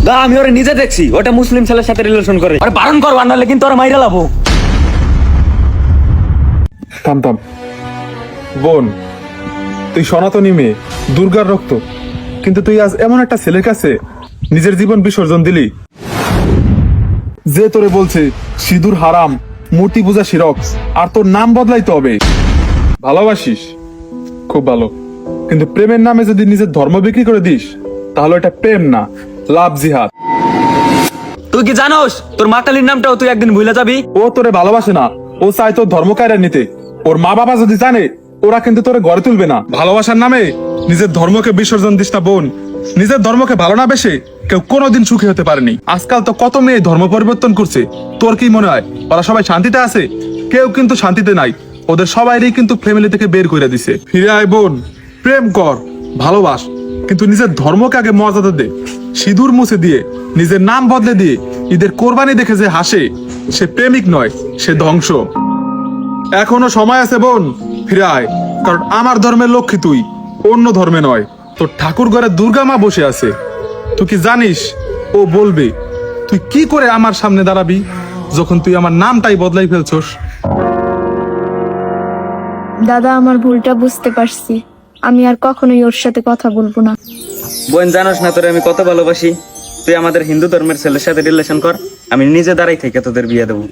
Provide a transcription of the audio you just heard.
দা আমি ওরে নিজে দেখছি, ওটা মুসলিম ছেলের সাথে রিলেশন করে। আরে বারণ করবা নাহলে কিন্তু ওরা মাইরা লাবো। থাম থাম বোন, তুই সনাতনী মেয়ে, দুর্গার রক্ত, কিন্তু তুই আজ এমন একটা ছেলের কাছে নিজের জীবন বিসর্জন দিলি যে তোরে বলছে সিঁদুর হারাম, মূর্তি পূজা শিরক, আর তোর নাম বদলাইতে হবে। ভালোবাসিস খুব ভালো, কিন্তু প্রেমের নামে যদি নিজের ধর্ম বিক্রি করে দিস তাহলে এটা প্রেম না, লাভ জিহাদ। তুই কি জানোস তোর মা কালীর নামটাও তুই একদিন ভুলে যাবি? ও তোরে ভালোবাসে না, ও চায় তোর ধর্ম কায়রা নিতে। ওর মা বাবা যদি জানে ওরা কিন্তু তোরে গড়ে তুলবে না। ভালোবাসার নামে নিজের ধর্মকে বিসর্জন দিস না বোন। নিজের ধর্মকে ভালো না বেশে কেউ কোনোদিন সুখী হতে পারেনি। আজকাল তো কত মেয়ে ধর্ম পরিবর্তন করছে, তোর কি মনে হয় ওরা সবাই শান্তিতে আছে? কেউ কিন্তু শান্তিতে নাই, ওদের সবাইরই কিন্তু ফ্যামিলি থেকে বের করে দিছে। ফিরে আয় বোন, প্রেম কর, ভালোবাস, কিন্তু নিজের ধর্মকে আগে মর্যাদা দে। সিঁদুর মুছে দিয়ে, নিজের নাম বদলে দিয়ে ঈদের কোরবানি দেখে যে হাসে সে প্রেমিক নয়, সে ধ্বংস। এখনো সময় আছে বোন, ফিরে আয়, কারণ আমার ধর্মের লক্ষ্মী তুই, অন্য ধর্মে নয়। তোর ঠাকুর ঘরে দুর্গা মা বসে আছে, তুই কি জানিস ও বলবে তুই কি করে আমার সামনে দাঁড়াবি যখন তুই আমার নামটাই বদলাই ফেলছস? দাদা, আমার ভুলটা বুঝতে পারছি। আমি আর কখনোই ওর সাথে কথা বলবো না। বোন জানোস না তোরে আমি কত ভালোবাসি। তুই আমাদের হিন্দু ধর্মের ছেলের সাথে রিলেশন কর, আমি নিজে দাঁড়াই থেকে তোদের বিয়ে দেবো।